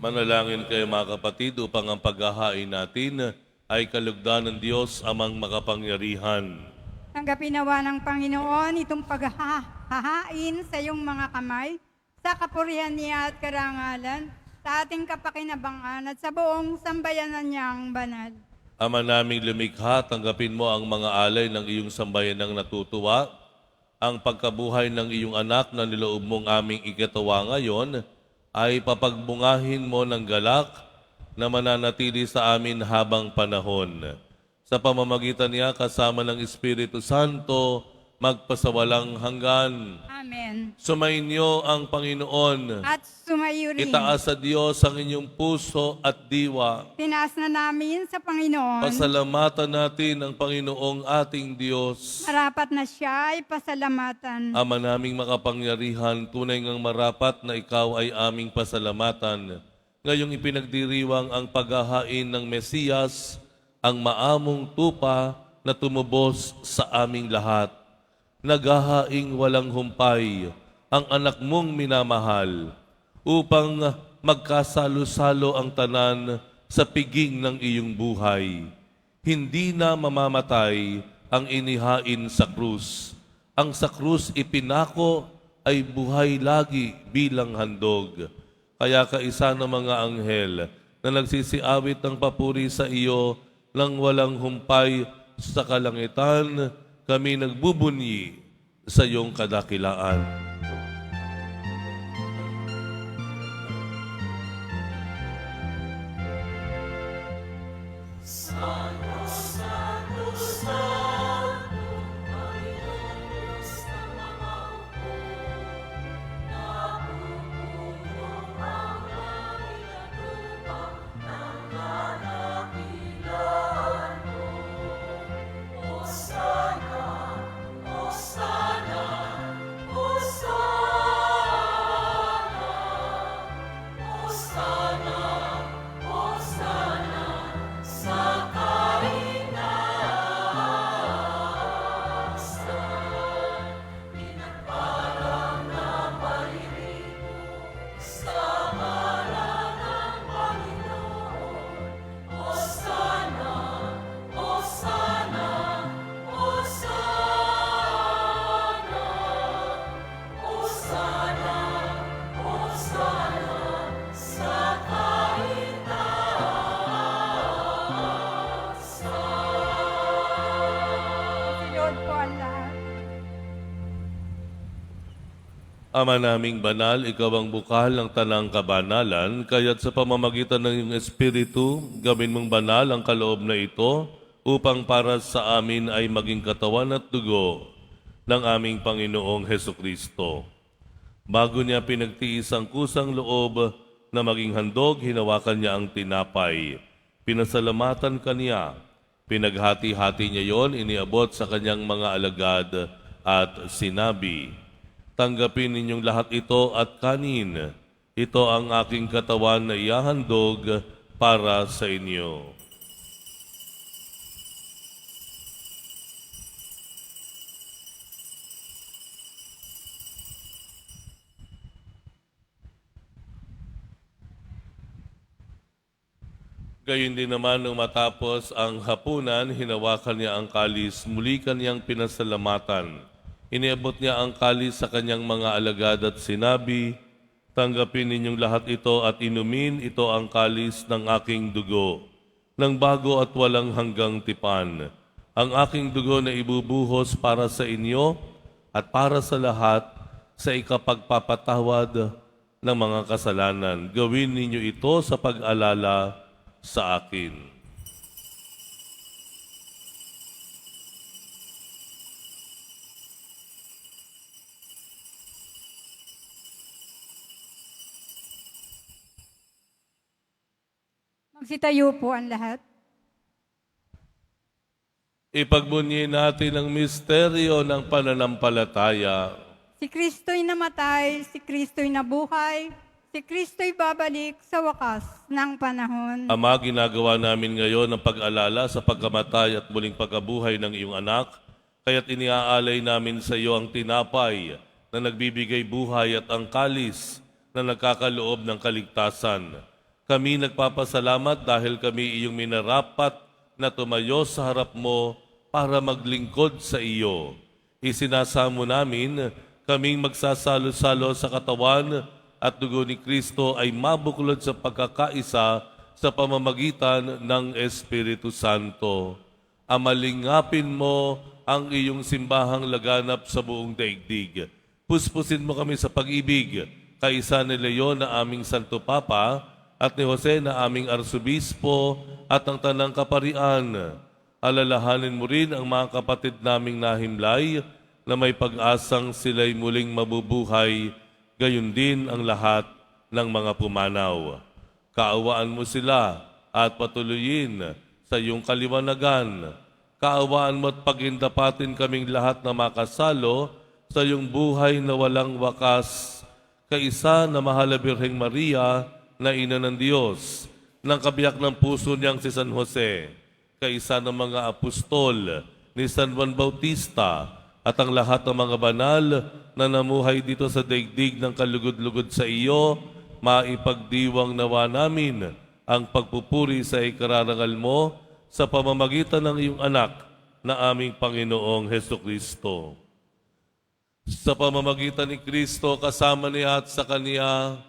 Manalangin kayo mga kapatid upang ang paghahain natin ay kalugdan ng Diyos amang makapangyarihan. Tanggapin nawa ng Panginoon itong paghahain sa iyong mga kamay, sa kapurihan niya at karangalan, sa ating kapakinabangan at sa buong sambayanan niyang banal. Ama naming lumikha, tanggapin mo ang mga alay ng iyong sambayanang natutuwa, ang pagkabuhay ng iyong anak na niloob mong aming ikatawa ngayon, ay papagbungahin mo ng galak na mananatili sa amin habang panahon. Sa pamamagitan niya kasama ng Espiritu Santo, magpasawalang hanggan. Amen. Sumainyo ang Panginoon. At sumayo rin. Itaas sa Diyos ang inyong puso at diwa. Tinaas na namin sa Panginoon. Pasalamatan natin ang Panginoong ating Diyos. Marapat na siya ay pasalamatan. Ama naming makapangyarihan, tunay ngang marapat na ikaw ay aming pasalamatan. Ngayong ipinagdiriwang ang paghahain ng Mesiyas, ang maamong tupa na tumubos sa aming lahat. Naghahaing walang humpay ang anak mong minamahal upang magkasalo-salo ang tanan sa piging ng iyong buhay. Hindi na mamamatay ang inihain sa krus. Ang sa krus ipinako ay buhay lagi bilang handog. Kaya kaisa ng mga anghel na nagsisiawit ng papuri sa iyo nang walang humpay sa kalangitan, kami nagbubunyi sa iyong kadakilaan. Lord po ang lahat. Ama naming banal, ikaw ang bukal ng tanang kabanalan, kaya't sa pamamagitan ng iyong Espiritu, gawin mong banal ang kaloob na ito, upang para sa amin ay maging katawan at dugo ng aming Panginoong Hesukristo. Bago niya pinagtiis ang kusang loob na maging handog, hinawakan niya ang tinapay. Pinasalamatan kaniya, pinaghati-hati niya yon, iniabot sa kanyang mga alagad at sinabi, "Tanggapin ninyong lahat ito at kanin. Ito ang aking katawan na ihahandog para sa inyo." Gayun din naman nung matapos ang hapunan, hinawakan niya ang kalis, muli kaniyang pinasalamatan. Iniabot niya ang kalis sa kanyang mga alagad at sinabi, "Tanggapin ninyong lahat ito at inumin, ito ang kalis ng aking dugo, ng bago at walang hanggang tipan. Ang aking dugo na ibubuhos para sa inyo at para sa lahat sa ikapagpapatawad ng mga kasalanan. Gawin ninyo ito sa pag-alala sa akin." Magsitayo po ang lahat. Ipagbunyi natin ang misteryo ng pananampalataya. Si Kristo'y namatay, si Kristo'y nabuhay, si Kristo'y babalik sa wakas ng panahon. Ama, ginagawa namin ngayon ang pag-alala sa pagkamatay at muling pagkabuhay ng iyong anak, kaya't iniaalay namin sa iyo ang tinapay na nagbibigay buhay at ang kalis na nagkakaloob ng kaligtasan. Kami nagpapasalamat dahil kami iyong minarapat na tumayo sa harap mo para maglingkod sa iyo. Isinasamo namin kaming magsasalo-salo sa katawan at dugo ni Kristo ay mabuklod sa pagkakaisa sa pamamagitan ng Espiritu Santo. Amalingapin mo ang iyong simbahang laganap sa buong daigdig. Puspusin mo kami sa pag-ibig, kaisa ni Leon na aming Santo Papa at ni Jose na aming Arsobispo at ang Tanang Kaparian. Alalahanin mo rin ang mga kapatid naming nahimlay na may pag-asang sila'y muling mabubuhay, gayon din ang lahat ng mga pumanaw. Kaawaan mo sila at patuloyin sa iyong kaliwanagan. Kaawaan mo at pagindapatin kaming lahat na makasalo sa iyong buhay na walang wakas, kaisa na mahal na Birheng Maria na ina ng Diyos, ng kabiyak ng puso niyang si San Jose, kaisa ng mga apostol ni San Juan Bautista, at ang lahat ng mga banal na namuhay dito sa daigdig ng kalugod-lugod sa iyo, maipagdiwang nawa namin ang pagpupuri sa ikararangal mo sa pamamagitan ng iyong anak na aming Panginoong Hesukristo. Sa pamamagitan ni Kristo, kasama niya at sa Kaniya,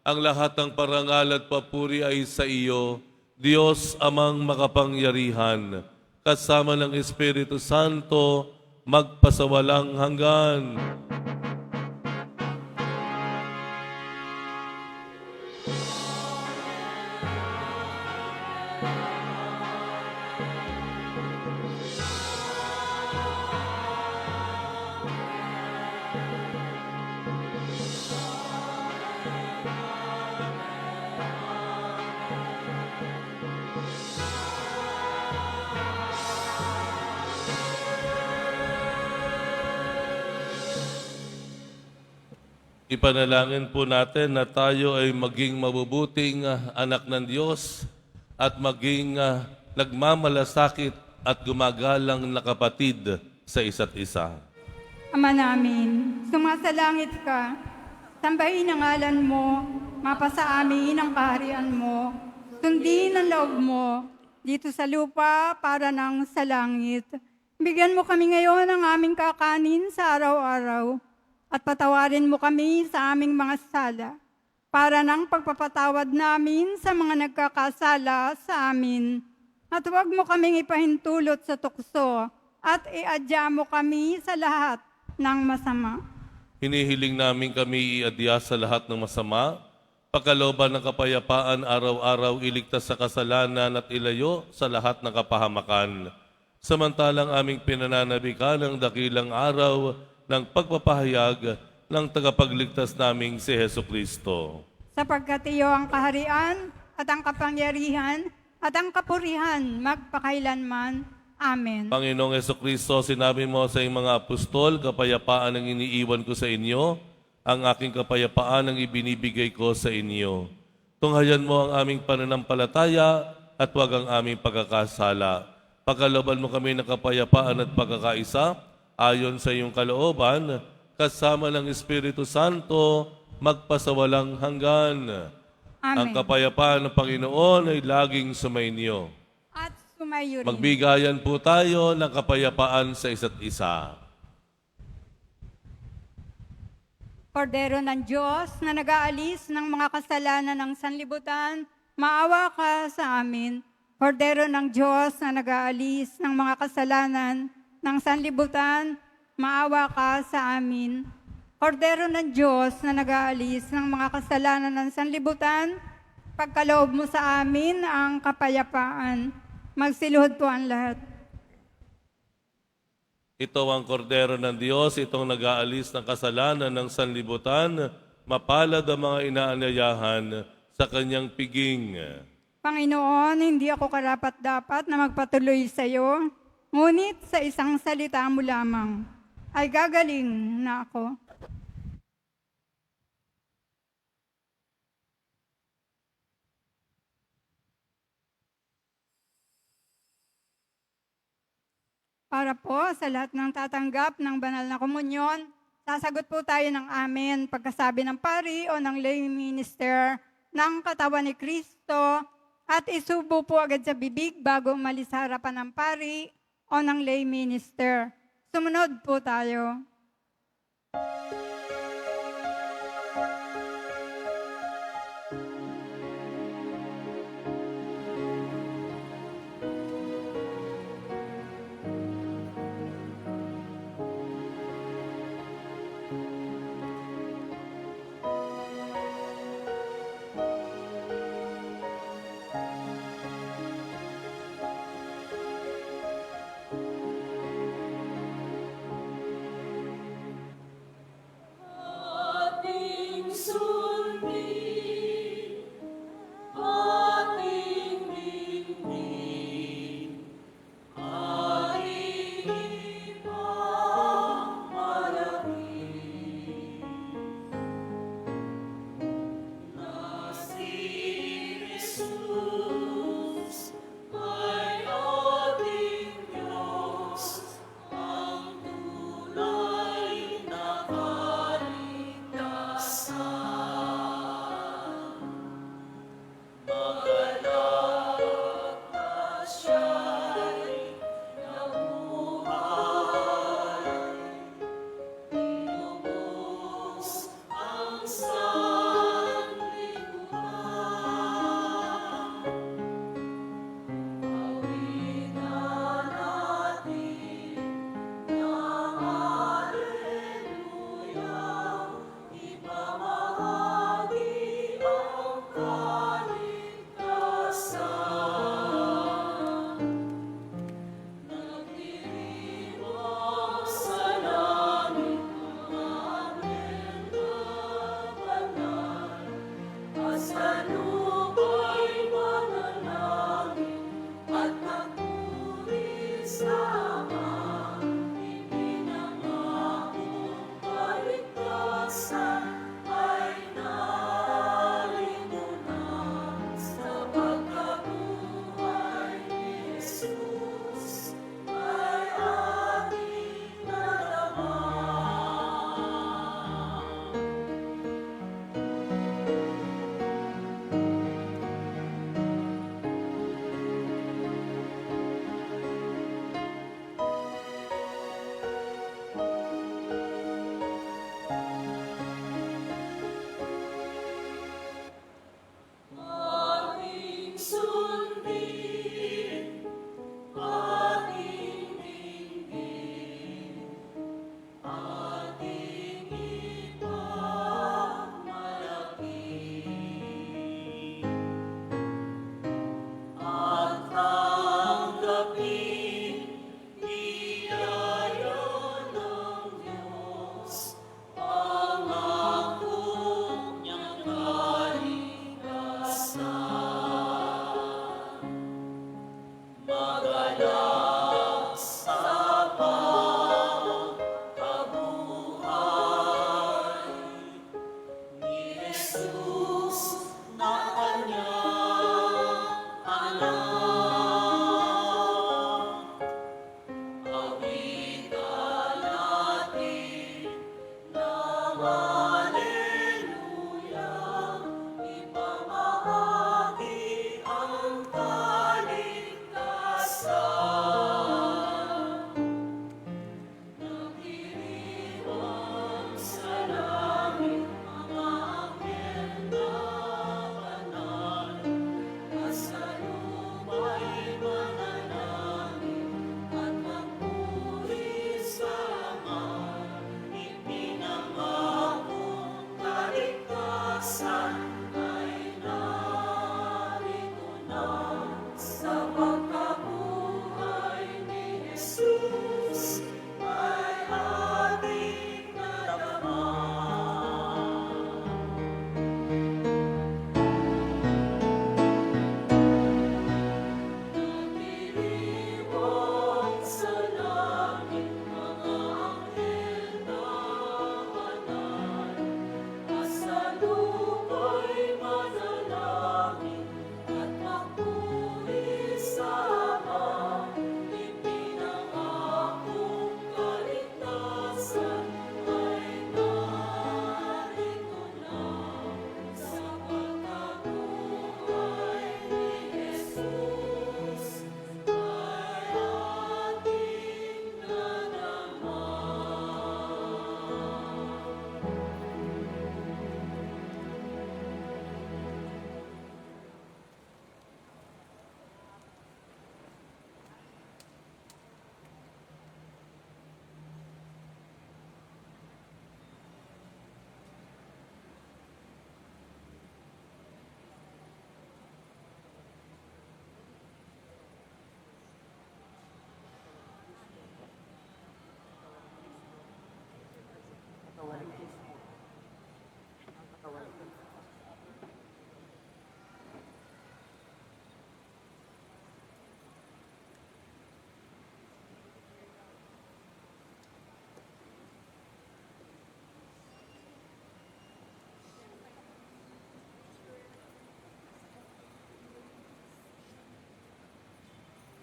ang lahat ng parangal at papuri ay sa iyo, Diyos amang makapangyarihan, kasama ng Espiritu Santo, magpasawalang hanggan. Ipanalangin po natin na tayo ay maging mabubuting anak ng Diyos at maging nagmamalasakit at gumagalang na kapatid sa isa't isa. Ama namin, sumasalangit ka, sambahin ang ngalan mo, mapasa amin ang kaharian mo, sundin ang loob mo, dito sa lupa para ng sa langit. Bigyan mo kami ngayon ng aming kakanin sa araw-araw, at patawarin mo kami sa aming mga sala, para ng pagpapatawad namin sa mga nagkakasala sa amin. At huwag mo kaming ipahintulot sa tukso, at iadya mo kami sa lahat ng masama. Hinihiling namin kami iadya sa lahat ng masama, pagkalooban ng kapayapaan araw-araw iligtas sa kasalanan at ilayo sa lahat ng kapahamakan. Samantalang aming pinananabikan ang dakilang araw ng pagpapahayag ng tagapagligtas naming si Hesukristo. Sapagkat iyo ang kaharian, at ang kapangyarihan, at ang kapurihan, magpakailanman. Amen. Panginoong Hesukristo, sinabi mo sa iyong mga apostol, kapayapaan ang iniiwan ko sa inyo, ang aking kapayapaan ang ibinibigay ko sa inyo. Tunghayan mo ang aming pananampalataya at huwag ang aming pagkakasala. Pagkalooban mo kami ng kapayapaan at pagkakaisa, ayon sa iyong kalooban, kasama ng Espiritu Santo, magpasawalang hanggan. Amen. Ang kapayapaan ng Panginoon ay laging sumainyo. At sumayo rin. Magbigayan po tayo ng kapayapaan sa isa't isa. Kordero ng Diyos na nag-aalis ng mga kasalanan ng sanlibutan, maawa ka sa amin. Kordero ng Diyos na nag-aalis ng mga kasalanan ng sanlibutan, maawa ka sa amin. Kordero ng Diyos na nag-aalis ng mga kasalanan ng sanlibutan, pagkaloob mo sa amin ang kapayapaan. Magsiluhod po ang lahat. Ito ang kordero ng Diyos, itong nag-aalis ng kasalanan ng sanlibutan, mapalad ang mga inaanyayahan sa kanyang piging. Panginoon, hindi ako karapat-dapat na magpatuloy sa iyo, ngunit sa isang salita mo lamang ay gagaling na ako. Para po sa lahat ng tatanggap ng banal na komunyon, sasagot po tayo ng amen pagkasabi ng pari o ng lay minister ng katawan ni Kristo at isubo po agad sa bibig bago umalis sa harapan ng pari o ng lay minister. Sumunod po tayo.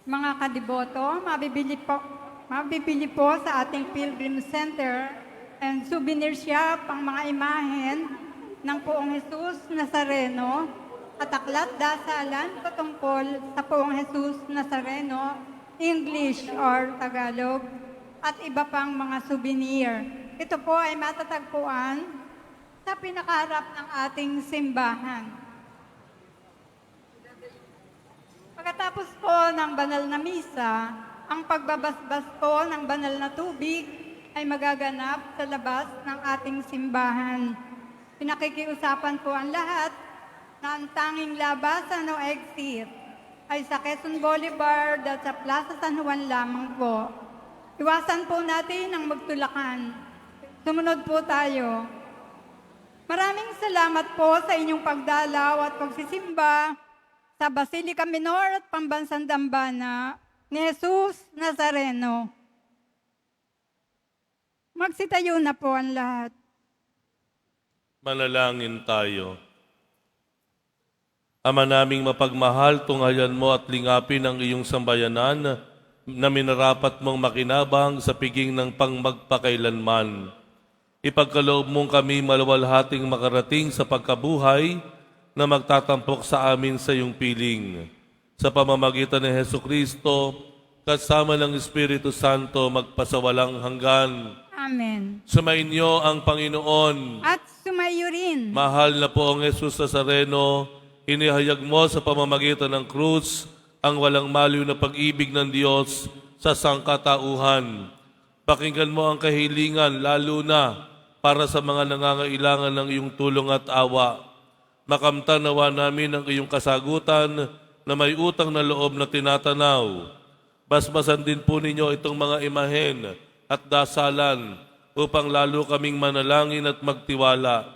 Mga kadiboto, mabibili po sa ating Pilgrim Center and souvenir shop ang mga imahen ng Poong Jesus Nazareno at aklat dasalan patungkol sa Poong Jesus Nazareno, English or Tagalog, at iba pang mga souvenir. Ito po ay matatagpuan sa pinakaharap ng ating simbahan. Pagkatapos po ng banal na misa, ang pagbabasbas po ng banal na tubig ay magaganap sa labas ng ating simbahan. Pinakikiusapan po ang lahat na ang tanging labasan o exit ay sa Quezon Boulevard at sa Plaza San Juan lamang po. Iwasan po natin ang magtulakan. Sumunod po tayo. Maraming salamat po sa inyong pagdalaw at pagsisimba sa Basilica Minor at Pambansang Dambana ni Jesus Nazareno. Magsitayo na po ang lahat. Manalangin tayo. Ama naming mapagmahal, tunghayan mo at lingapin ang iyong sambayanan na minarapat mong makinabang sa piging ng pangmagpakailanman. Ipagkaloob mong kami maluwalhating makarating sa pagkabuhay na magtatampok sa amin sa iyong piling. Sa pamamagitan ni Hesukristo, kasama ng Espiritu Santo, magpasawalang hanggan. Amen. Sumainyo ang Panginoon. At sumayo rin. Mahal na Poong Jesus Nazareno, inihayag mo sa pamamagitan ng krus ang walang maliw na pag-ibig ng Diyos sa sangkatauhan. Pakinggan mo ang kahilingan, lalo na para sa mga nangangailangan ng iyong tulong at awa. Makamtan nawa namin ang iyong kasagutan na may utang na loob na tinatanaw. Basbasan din po ninyo itong mga imahen at dasalan upang lalo kaming manalangin at magtiwala.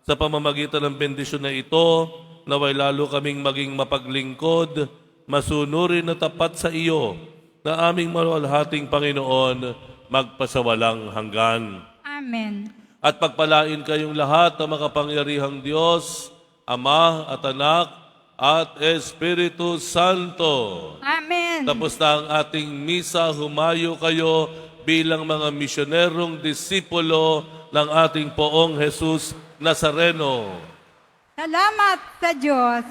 Sa pamamagitan ng bendisyon na ito, naway lalo kaming maging mapaglingkod, masunurin na tapat sa iyo, na aming maluwalhating Panginoon, magpasawalang hanggan. Amen. At pagpalain kayong lahat ng makapangyarihang Diyos, Ama at Anak at Espiritu Santo. Amen. Tapos na ang ating misa, humayo kayo bilang mga misyonerong disipulo ng ating Poong Jesus Nazareno. Salamat sa Diyos.